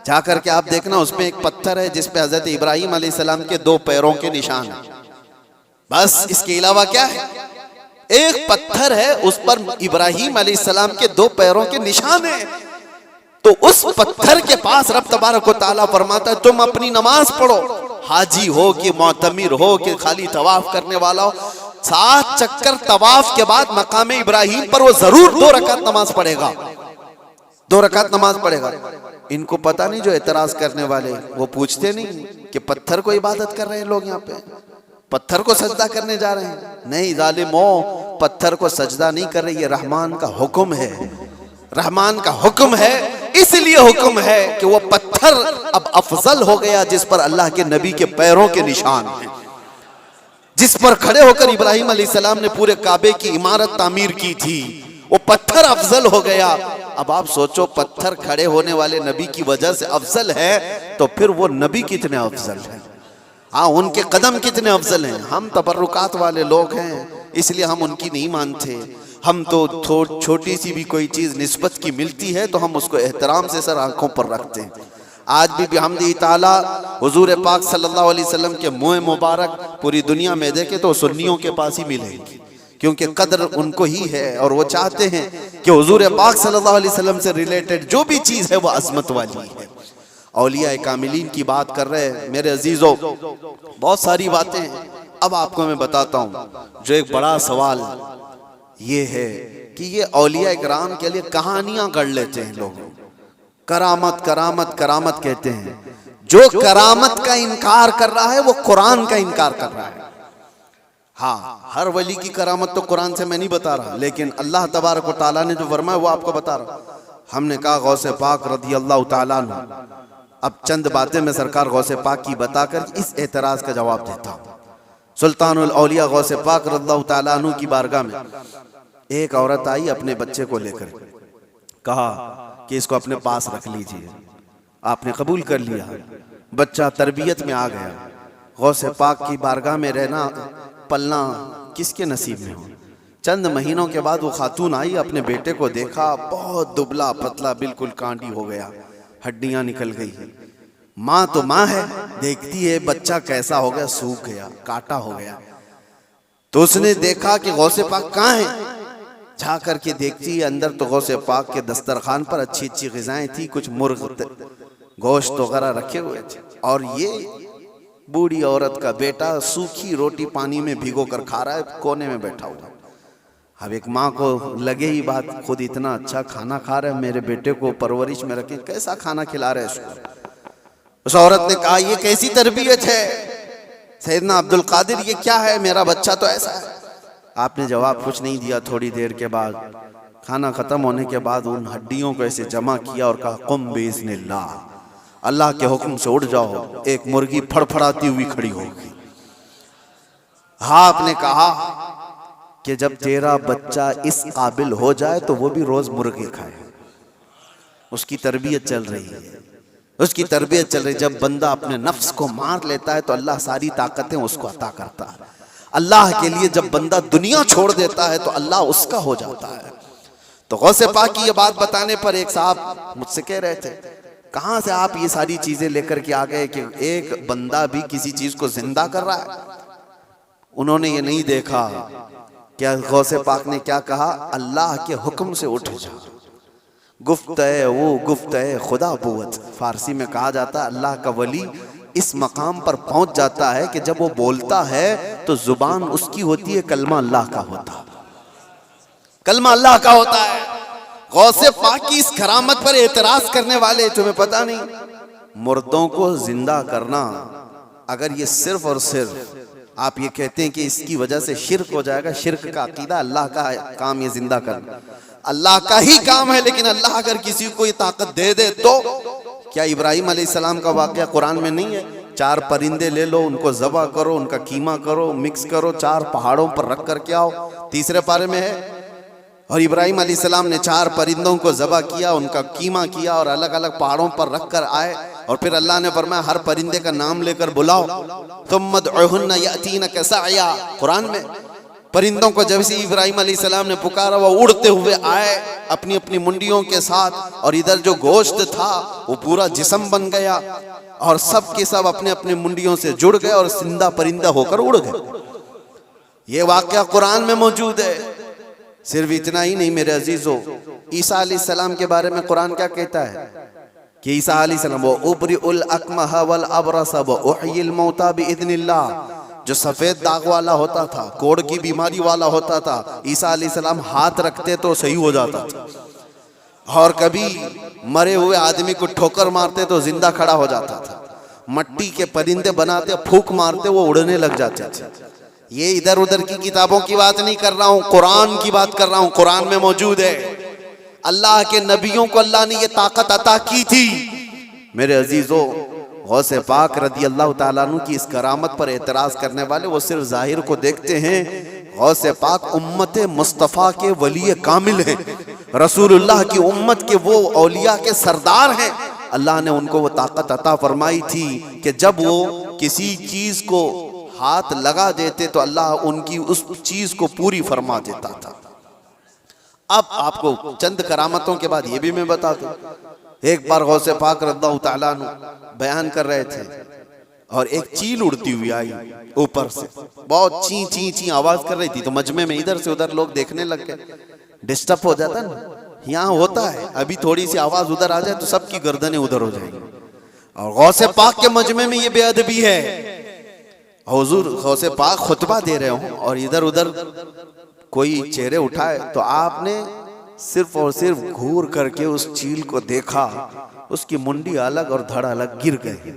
जाकर के आप देखना, उसमें एक पत्थर है जिसपे हजरत इब्राहिम अलैहिस्सलाम के 2 पैरों के निशान है। बस इसके अलावा क्या है? एक पत्थर है, उस पर इब्राहिम अलैहिस्सलाम के 2 पैरों के निशान है। तो उस पत्थर के पास रब तबारक व तआला फरमाता है, तुम अपनी नमाज पढ़ो, हाजी हो कि मोतमिर हो कि खाली तवाफ करने वाला हो, 7 चक्कर तवाफ के बाद मकाम इब्राहिम पर वो जरूर 2 रकात नमाज पढ़ेगा, 2 रकात नमाज पढ़ेगा। इनको पता नहीं, जो एतराज करने वाले वो पूछते नहीं कि पत्थर को इबादत कर रहे हैं लोग, यहाँ पे पत्थर को सजदा करने जा रहे हैं। नहीं जालिमो, पत्थर को सजदा नहीं कर रहे, ये रहमान का हुक्म है, रहमान का हुक्म है। इसलिए हुक्म है कि वो पत्थर अब अफजल हो गया जिस पर अल्लाह के नबी के पैरों के निशान हैं, जिस पर खड़े होकर इब्राहिम अलैहिस्सलाम ने पूरे काबे की इमारत तामीर की थी, वो पत्थर अफजल हो गया। अब आप सोचो, पत्थर खड़े होने वाले नबी की वजह से अफजल है, तो फिर वो नबी कितने अफजल हैं। हाँ, उनके कदम कितने अफजल हैं। हम तबर्रुकात वाले लोग हैं, इसलिए हम उनकी नहीं मानते। हम तो छोटी सी भी कोई चीज निस्बत की मिलती है तो हम उसको एहतराम से सर आंखों पर रखते हैं। आज भी बिहम्दिही ताला हुजूर पाक सल्लल्लाहु अलैहि वसल्लम के मुँह मुबारक पूरी दुनिया में देखे तो सुन्नियों के पास ही मिलेगी, क्योंकि कदर उनको ही है और वो चाहते हैं कि हुजूर पाक सल्लल्लाहु अलैहि वसल्लम से रिलेटेड जो भी चीज़ है वो अजमत वाली है। औलिया कामिलीन की बात कर रहे हैं मेरे अजीजों, बहुत सारी बातें हैं। अब आपको मैं बताता हूँ जो एक बड़ा सवाल ये है कि ये औलिया किराम के लिए कहानियां गढ़ लेते हैं लोग, करामत करामत करामत कहते हैं। जो करामत का इनकार कर रहा है वो कुरान का इनकार कर रहा है। हाँ, हर वली की करामत तो कुरान से मैं नहीं बता रहा, लेकिन अल्लाह तबारक व तआला ने जो फरमाया वो आपको बता रहा। हमने कहा गौसे पाक रज़ी अल्लाह तआला अन्हु, अब चंद बातें मैं सरकार गौसे पाक की बताकर इस एतराज का जवाब देता हूँ। सुल्तानुल औलिया गौसे पाक रज़ियल्लाहु तआला अन्हु की बारगाह में एक औरत आई अपने बच्चे को लेकर, कहा कि इसको अपने पास रख लीजिए। आपने कबूल कर लिया, बच्चा तरबियत में आ गया। गौसे पाक की बारगाह में रहना पलना किसके नसीब में हो। चंद महीनों के बाद वो खातून आई, अपने बेटे को देखा, बहुत दुबला पतला, बिल्कुल कांडी हो गया, हड्डियां निकल गई। माँ तो माँ है, देखती है बच्चा कैसा हो गया, सूख गया, काटा हो गया। तो उसने देखा कि गौसे पाक कहाँ है, जा करके देखती है अंदर तो गौसे पाक के दस्तरखान पर अच्छी अच्छी ग़िज़ाएं थी, कुछ मुर्ग गोश्त वगैरह रखे हुए थे, और ये बूढ़ी औरत का बेटा सूखी रोटी पानी में भिगो कर खा रहा है, कोने में बैठा हुआ। अब एक माँ को लगे ही बात, खुद इतना अच्छा खाना खा रहे हैं, मेरे बेटे को परवरिश में रखे, कैसा खाना खिला रहे हैं। उस औरत ने कहा ये कैसी तरबियत है सैयदना अब्दुल कादिर, ये क्या है, मेरा बच्चा तो ऐसा है। आपने जवाब कुछ नहीं दिया। थोड़ी देर के बाद खाना खत्म होने के बाद उन हड्डियों को ऐसे जमा किया और कहा कुम बिइज़्निल्लाह, अल्लाह के हुक्म से उठ जाओ। एक मुर्गी फड़फड़ाती हुई खड़ी होगी। हाँ, आपने कहा कि जब तेरा बच्चा इस काबिल हो जाए तो वो भी रोज मुर्गी खाए। उसकी तरबियत चल रही है, उसकी तरबियत चल रही। जब बंदा अपने नफ्स को मार लेता है तो अल्लाह सारी ताकतें उसको अता करता है। अल्लाह के लिए जब बंदा दुनिया छोड़ देता है तो अल्लाह उसका हो जाता है। तो गौसे पाक की ये बात बताने पर एक साहब मुझसे कह रहे थे, कहाँ से आप ये सारी चीजें लेकर के आ गए कि एक बंदा भी किसी चीज को जिंदा कर रहा है। उन्होंने ये नहीं देखा क्या गौसे पाक ने क्या कहा, अल्लाह के हुक्म से उठ जा। गुफ्त-ए वो गुफ्त-ए खुदा बुवत, फारसी में कहा जाता है अल्लाह का वली इस मकाम पर पहुंच जाता है कि जब वो बोलता है तो जुबान उसकी होती है, कलमा अल्लाह का होता है, कलमा अल्लाह का होता है। गौसे पाक की इस करामत पर एतराज करने वाले, तुम्हें पता नहीं, मुर्दों को जिंदा करना, अगर ये सिर्फ और सिर्फ आप ये कहते हैं कि इसकी वजह से शिर्क हो जाएगा, शिर्क का अकीदा, अल्लाह का काम ये जिंदा करना अल्लाह का ही काम है। लेकिन अल्लाह अगर किसी को ये ताकत दे दे तो क्या इब्राहिम अलैहिस्सलाम का वाक़या कुरान में नहीं है? 4 परिंदे ले लो, उनको ज़बह करो, उनका कीमा करो, मिक्स करो, 4 पहाड़ों पर रख करके आओ, तीसरे पारे में है। और इब्राहिम अलैहिस्सलाम ने 4 परिंदों को ज़बह किया, उनका कीमा किया और अलग अलग पहाड़ों पर रख कर आए। और फिर अल्लाह ने फरमाया हर परिंदे का नाम लेकर बुलाओ, तुम मदउहुन्ना यातीनका सअया। कुरान में परिंदों को जब से इब्राहिम अलैहिस्सलाम ने पुकारा वो उड़ते हुए आए अपनी अपनी मुंडियों के साथ, और इधर जो गोश्त था वो पूरा जिस्म बन गया और सब के सब अपने अपने मुंडियों से जुड़ गए और जिंदा परिंदा होकर उड़ गए। ये वाकया कुरान में मौजूद है। सिर्फ इतना ही नहीं मेरे अजीजों, ईसा अलैहिस्सलाम के बारे में कुरान क्या कहता है कि ईसा अलैहिस्सलाम वो उबरिउल अकमह वल अबरस व उहयिल मौता बिइज़्निल्लाह, जो सफेद दाग वाला होता था, कोढ़ की बीमारी वाला होता था, ईसा अलैहिस्सलाम हाथ रखते तो सही हो जाता था। और कभी मरे हुए आदमी को ठोकर मारते तो जिंदा खड़ा हो जाता था। मट्टी के परिंदे बनाते, फूंक मारते, वो उड़ने लग जाते थे। ये इधर उधर की किताबों की बात नहीं कर रहा हूँ, कुरान की बात कर रहा हूँ। कुरान में मौजूद है। अल्लाह के नबियों को अल्लाह ने ये ताकत अता की थी। मेरे अजीजों, गौसे पाक रज़ी अल्लाह ताला अन्हु की इस करामत पर एतराज करने वाले वो सिर्फ जाहिर को देखते हैं। गौसे पाक उम्मत मुस्तफ़ा के वली कामिल हैं, रसूलुल्लाह की उम्मत के वो औलिया के सरदार हैं। अल्लाह ने उनको वो ताकत अता फरमाई थी कि जब वो किसी चीज को हाथ लगा देते तो अल्लाह उनकी उस चीज को पूरी फरमा देता था। अब आपको चंद करामतों के बाद ये भी मैं बता दूं, एक बार गौसे पाक रज़ियल्लाहु ताला अन्हु बयान कर रहे थे और एक चील उड़ती हुई आई ऊपर से, बहुत ची ची ची आवाज कर रही थी। तो मजमे में इधर से उधर लोग देखने लग गए, डिस्टर्ब हो जाता ना, यहाँ होता है अभी थोड़ी सी आवाज उधर आ जाए तो सबकी गर्दनें उधर हो जाएंगी। और गौसे पाक के मजमे में ये बेअदबी है, हुजूर गौसे पाक खुतबा दे रहे हो और इधर उधर कोई चेहरे उठाए तो आपने सिर्फ और सिर्फ घूर करके उस चील को देखा, उसकी मुंडी अलग और धड़ अलग गिर गए,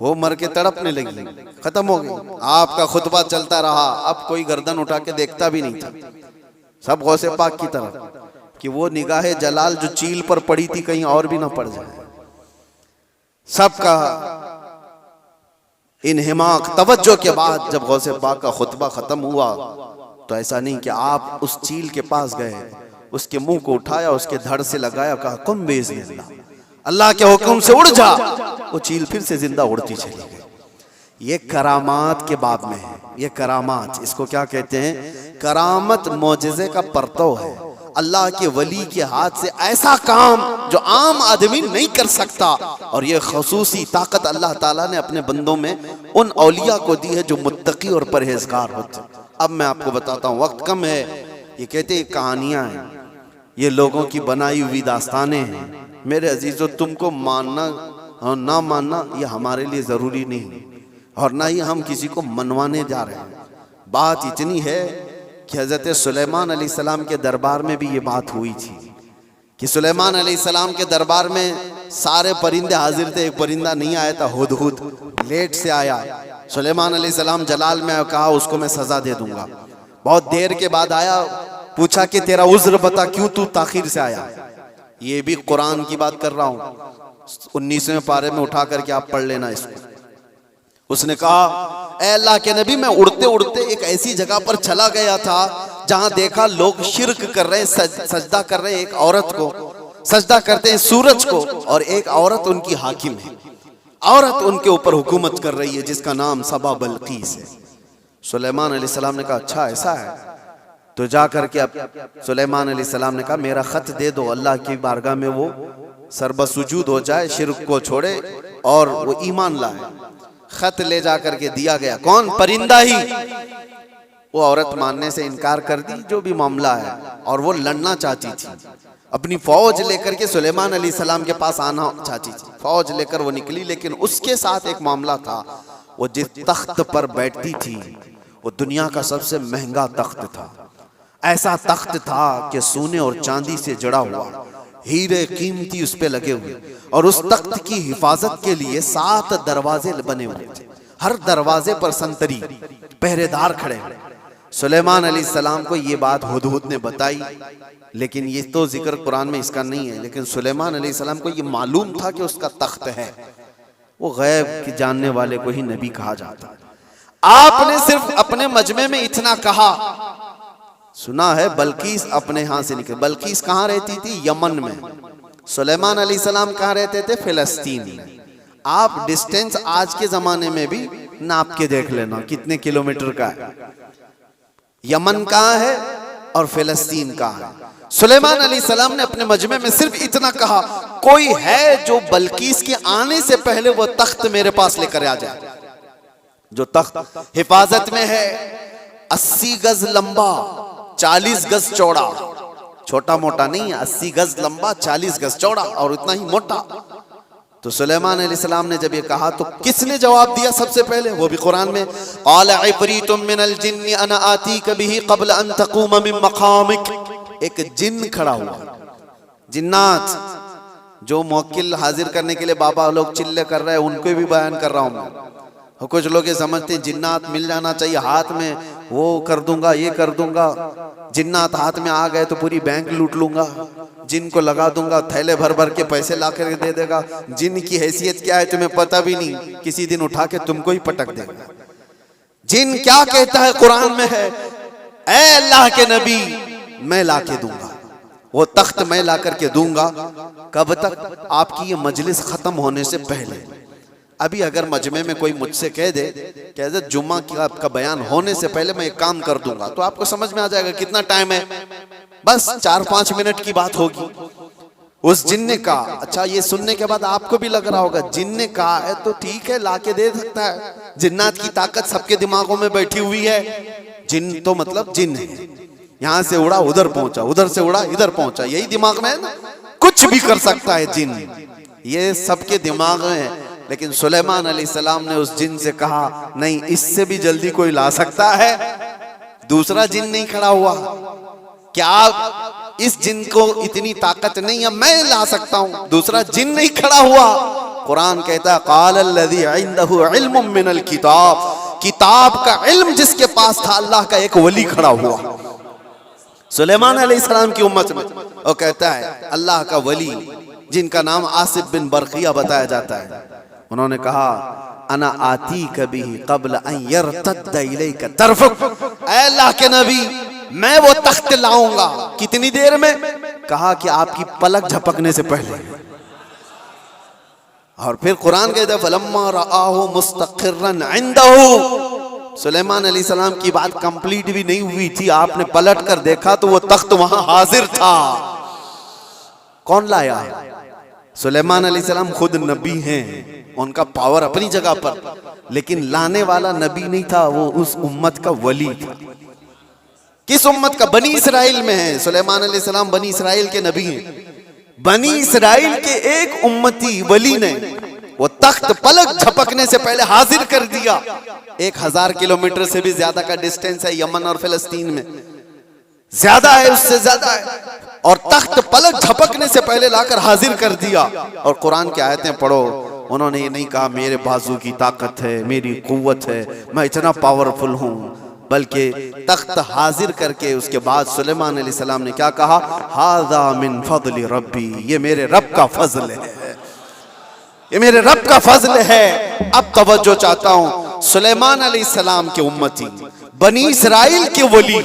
वो मर के तड़पने लगी, खत्म हो गई। आपका खुतबा चलता रहा, अब कोई गर्दन उठा के देखता भी नहीं था, सब गौसे पाक की तरफ कि वो निगाहे जलाल जो चील पर पड़ी थी कहीं और भी ना पड़ जाए। सबका इन्हिमाक तवज्जो के बाद जब गौसे पाक का खुतबा खत्म हुआ तो ऐसा नहीं कि आप उस चील के पास गए, उसके मुंह को उठाया, उसके धड़ से लगाया, कहा कुम बेइज़्निल्लाह, अल्लाह के हुक्म से उड़ जा। वो चील फिर से जिंदा उड़ती चली गई। ये करामात के बाब में है, ये करामात, इसको क्या कहते हैं? करामत मौजिज़े का परतव है। अल्लाह के वली के हाथ से ऐसा काम जो आम आदमी नहीं कर सकता, और ये खसूसी ताकत अल्लाह ताला ने अपने बंदों में उन औलिया को दी है जो मुत्तकी और परहेजगार होते। अब मैं आपको बताता हूँ, वक्त कम है। ये कहते हैं कहानियां हैं, ये लोगों की बनाई हुई दास्तानें हैं। मेरे अजीजों, तुमको मानना और ना मानना ये हमारे लिए जरूरी नहीं, और ना ही हम किसी को मनवाने जा रहे हैं। बात इतनी है कि हज़रत सुलेमान अलैहिस्सलाम के दरबार में भी ये बात हुई थी कि सुलेमान अलैहिस्सलाम के दरबार में सारे परिंदे हाजिर थे, एक परिंदा नहीं आया था, हुदहुद लेट से आया। सुलेमान अलैहिस्सलाम जलाल में कहा उसको मैं सजा दे दूंगा। बहुत देर के बाद आया, पूछा कि तेरा उज्र बता, क्यों तू ताखिर से आया। ये भी कुरान की बात कर रहा हूँ, 19वें पारे में उठा करके आप पढ़ लेना इसको। उसने कहा ऐ अल्लाह के नबी, मैं उड़ते उड़ते एक ऐसी जगह पर चला गया था जहां देखा लोग शिर्क कर रहे हैं, सजदा कर रहे हैं, एक औरत को सजदा करते हैं, सूरज को, और एक औरत उनकी हाकिम है, औरत उनके ऊपर हुकूमत कर रही है जिसका नाम सबा बल्कीस है। सुलेमान अलैहिस्सलाम ने कहा अच्छा ऐसा है, तो जा करके अब सुलेमान अलैहिस्सलाम ने कहा मेरा खत दे दो, अल्लाह की बारगाह में वो सरबसुजूद हो जाए, शिर्क को छोड़े और वो ईमान लाए। खत ले जा करके दिया गया, कौन? परिंदा ही। वो औरत मानने से इनकार कर दी, जो भी मामला है, और वो लड़ना चाहती थी, अपनी फौज लेकर के सुलेमान अलैहिस्सलाम के पास आना चाहती थी। फौज लेकर वो निकली, लेकिन उसके साथ एक मामला था। वो जिस तख्त पर बैठती थी वो दुनिया का सबसे महंगा तख्त था। ऐसा तख्त था कि सोने और चांदी से जड़ा हुआ, हीरे कीमती उस पे लगे हुए, और उस तख्त की हिफाजत के लिए 7 दरवाजे बने हुए थे। हर दरवाजे पर संतरी पहरेदार खड़े। सुलेमान अलैहिस्सलाम को ये बात हुदहुद ने बताई, लेकिन ये तो जिक्र कुरान में इसका नहीं है। लेकिन सुलेमान अलैहिस्सलाम को ये मालूम था कि उसका तख्त है। वो गैब के जानने वाले को ही नबी कहा जाता है। आपने सिर्फ अपने मजमे में इतना कहा, सुना है बल्कीस अपने यहाँ से निकल। बल्कीस कहाँ रहती थी? यमन में। सुलेमान अलैहिस्सलाम कहाँ रहते थे? फिलिस्तीन में। आप डिस्टेंस आज के जमाने में भी नाप के देख लेना कितने किलोमीटर का है। यमन कहाँ है और फिलिस्तीन कहाँ है। सुलेमान अलैहिस्सलाम ने अपने मजमे में सिर्फ इतना कहा, कोई है जो बल्कीस के आने से पहले वो तख्त मेरे पास लेकर आ जाए। जो तख्त हिफाजत में है, 80 गज लंबा, 40 गज चौड़ा, छोटा मोटा नहीं, 80 गज लंबा, 40 गज चौड़ा और उतना ही मोटा। तो सुलेमान अलैहिस्सलाम ने जब ये कहा तो किसने जवाब दिया सबसे पहले? वो भी कुरान में, क़ाल इफ़रीतुम मिनल जिन्नि अना आतीक बिही क़ब्ल अन तक़ूम मिन मक़ामिक। एक जिन खड़ा हुआ, जिन्नात जो मुवक्किल हाजिर करने के लिए बाबा लोग चिल्ले कर रहे हैं, उनको भी बयान कर रहा हूँ मैं। कुछ लोग ये समझते हैं जिन्नात मिल जाना चाहिए, हाथ में वो कर दूंगा, ये कर दूंगा। जिन्नात हाथ में आ गए तो पूरी बैंक लूट लूंगा, जिन को लगा दूंगा, थैले भर भर के पैसे ला कर दे देगा। जिन की हैसियत क्या है तुम्हें पता भी नहीं, किसी दिन उठा के तुमको ही पटक देगा। जिन क्या कहता है कुरान में है, ऐ अल्लाह के नबी मैं ला के दूंगा, वो तख्त मैं ला करके दूंगा। कब तक? आपकी ये मजलिस खत्म होने से पहले। अभी अगर मजमे में कोई मुझसे कह दे कि हज़रत जुम्मा का बयान होने से पहले मैं एक काम कर दूंगा, तो आपको समझ में आ जाएगा कितना टाइम है। बस 4-5 मिनट की बात होगी। उस जिन ने कहा, अच्छा ये सुनने के बाद आपको भी लग रहा होगा जिन ने कहा है तो ठीक है, लाके दे सकता है, जिन्नात की ताकत सबके दिमागों में बैठी हुई है। जिन तो मतलब जिन है, यहां से उड़ा उधर पहुंचा, उधर से उड़ा इधर पहुंचा, यही दिमाग में है ना, कुछ भी कर सकता है जिन, ये सबके दिमाग में है। लेकिन सुलेमान अलैहिस्सलाम ने उस जिन से कहा नहीं, इससे भी जल्दी कोई ला सकता है। दूसरा जिन नहीं खड़ा हुआ, क्या इस जिन को इतनी ताकत नहीं है, मैं ला सकता हूं। दूसरा जिन नहीं खड़ा हुआ। कुरान कहता है क़ालल्लज़ी इंदहु इल्मुम मिनल किताब, किताब का इल्म जिसके पास था, अल्लाह का एक वली खड़ा हुआ सुलेमान अलैहिस्सलाम की उम्मत में। और कहता है अल्लाह का वली, जिनका नाम आसिफ बिन बरकिया बताया जाता है, उन्होंने कहा अना आती कभी क़ब्ल अन यरतद्द इलैका तरफुक, ऐ अल्लाह के नबी मैं वो तख्त लाऊंगा। कितनी देर में? कहा कि आपकी पलक झपकने से पहले। और फिर कुरान कहता है फलम्मा रआहु मुस्तक़िर्रन इंदहु, सुलेमान अलैहिस्सलाम की बात कंप्लीट भी नहीं हुई थी, आपने पलट कर देखा तो वो तख्त वहां हाजिर था। कौन लाया? सुलेमान अलैहिस्सलाम खुद नबी हैं, उनका पावर अपनी जगह पर, लेकिन लाने वाला नबी नहीं था, वो उस उम्मत का वली था। किस उम्मत का? बनी इसराइल में है। सुलेमान अलैहिस्सलाम बनी इसराइल के नबी हैं। बनी इसराइल के एक उम्मती वली ने वो तख्त पलक झपकने से पहले हाजिर कर दिया। 1000 किलोमीटर से भी ज्यादा का डिस्टेंस है यमन और फिलिस्तीन में, ज्यादा है, उससे ज्यादा है, और तख्त पलक झपकने से पहले लाकर हाजिर कर दिया। और कुरान की आयतें पढ़ो, उन्होंने ये नहीं कहा मेरे बाजू की ताकत है, मेरी कुव्वत है, मैं इतना पावरफुल हूं, बल्कि तख्त हाजिर करके उसके बाद सुलेमान अलैहिस्सलाम ने क्या कहा? हाज़ा मिन फज़्ल रब्बी, ये मेरे रब का फजल है, ये मेरे रब का फजल है। अब तवज्जो चाहता हूं, सुलेमान अलैहिस्सलाम के उम्मती बनी इसराइल के वली,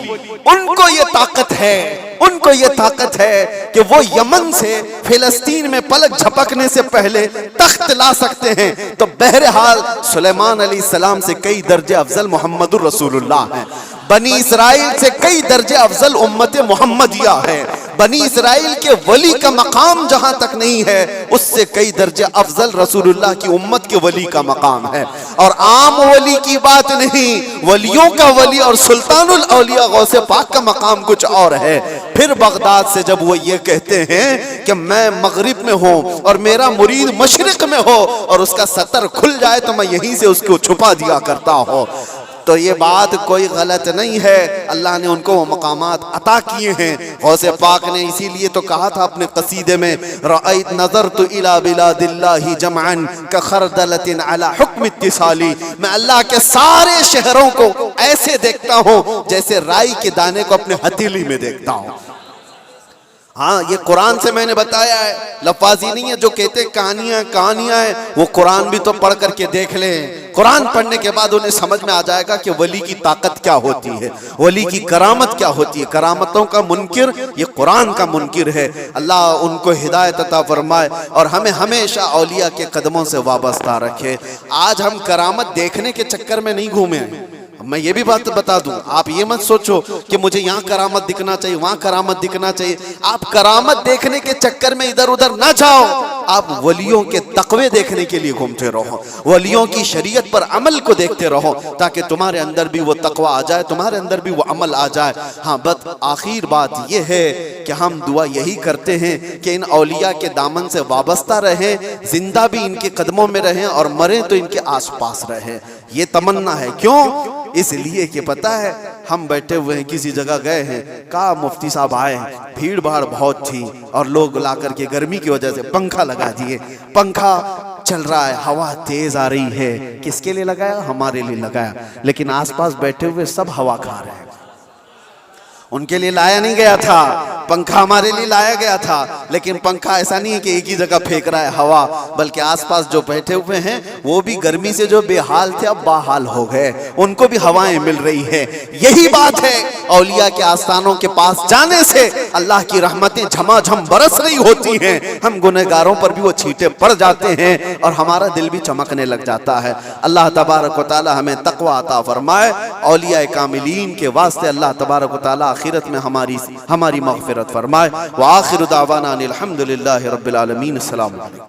उनको ये ताकत है, उनको ये ताकत है कि वो यमन से फिलिस्तीन में पलक झपकने से पहले तख्त ला सकते हैं। तो बहरहाल सुलेमान अलैहिस्सलाम से कई दर्जे अफजल मोहम्मदुर रसूलुल्लाह हैं, बनी इसराइल से कई दर्जे अफजल उम्मत मोहम्मदिया है। बनी इसराइल के वली का मकाम जहां तक नहीं है, उससे कई दर्जे अफजल रसूलुल्लाह की उम्मत के वली का मकाम है। और आम वली की बात नहीं, वलियों का वली और सुल्तानुल औलिया गौसे पाक का मकाम कुछ और है। फिर बगदाद से जब वो ये कहते हैं कि मैं मगरिब में हूं और मेरा मुरीद मशरिक में हो और उसका सतर खुल जाए तो मैं यहीं से उसको छुपा दिया करता हूं, तो ये बात कोई गलत नहीं है। अल्लाह ने उनको वो मकामात अता किए हैं। गौसे पाक ने इसीलिए तो कहा था अपने कसीदे में, रअयत नज़रतु इला बिलादिल्लाहि जमअन कखरदलतिन अला हुक्म इत्तिसाली, मैं अल्लाह के सारे शहरों को ऐसे देखता हूँ जैसे राई के दाने को अपने हथेली में देखता हूँ। हाँ, ये कुरान से मैंने बताया है, लफाजी नहीं है। जो कहते कहानियां हैं, वो कुरान भी तो पढ़ करके देख लें। कुरान पढ़ने के बाद उन्हें समझ में आ जाएगा कि वली की ताकत क्या होती है, वली की करामत क्या होती है। करामतों का मुनकिर ये कुरान का मुनकिर है। अल्लाह उनको हिदायत अता फरमाए और हमें हमेशा औलिया के कदमों से वाबस्ता रखे। आज हम करामत देखने के चक्कर में नहीं घूमे। मैं ये भी बात बता दूं, आप ये मत सोचो कि मुझे यहाँ करामत दिखना चाहिए, वहां करामत दिखना चाहिए। आप करामत देखने के चक्कर में इधर उधर ना जाओ, आप वलियों के तकवे देखने के लिए घूमते रहो, वलियों की शरीयत पर अमल को देखते रहो, ताकि तुम्हारे अंदर भी वो तकवा आ जाए, तुम्हारे अंदर भी वो अमल आ जाए। हाँ, बस आखिर बात ये है कि हम दुआ यही करते हैं कि इन औलिया के दामन से वाबस्ता रहें, जिंदा भी इनके कदमों में रहें और मरें तो इनके आसपास रहें। ये तमन्ना है। क्यों? इसलिए कि पता है हम बैठे हुए हैं, किसी जगह गए हैं, कहा मुफ्ती साहब आए, भीड़ भाड़ बहुत थी और लोग ला करके गर्मी की वजह से पंखा लगा दिए, पंखा चल रहा है, हवा तेज आ रही है। किसके लिए लगाया? हमारे लिए लगाया, लेकिन आसपास बैठे हुए सब हवा खा रहे हैं। उनके लिए लाया नहीं गया था पंखा, हमारे लिए लाया गया था। लेकिन पंखा ऐसा नहीं है कि एक ही जगह फेंक रहा है हवा, बल्कि आसपास जो बैठे हुए हैं वो भी गर्मी से जो बेहाल थे अब बाहाल हो गए, उनको भी हवाएं मिल रही है। यही बात है, औलिया के आस्थानों के पास जाने से अल्लाह की रहमतें झमाझम बरस रही होती हैं। हम गुनहगारों पर भी वो छींटे पड़ जाते हैं और हमारा दिल भी चमकने लग जाता है। अल्लाह तबारक व तआला हमें तकवा अता फरमाए। औलिया कामिलीन के वास्ते अल्लाह तबारक व तआला आखिरत में हमारी मग़फ़िरत फरमाए। व आखिरु दावाना अनिल हम्दुलिल्लाहि रब्बिल आलमीन। अस्सलामु अलैकुम।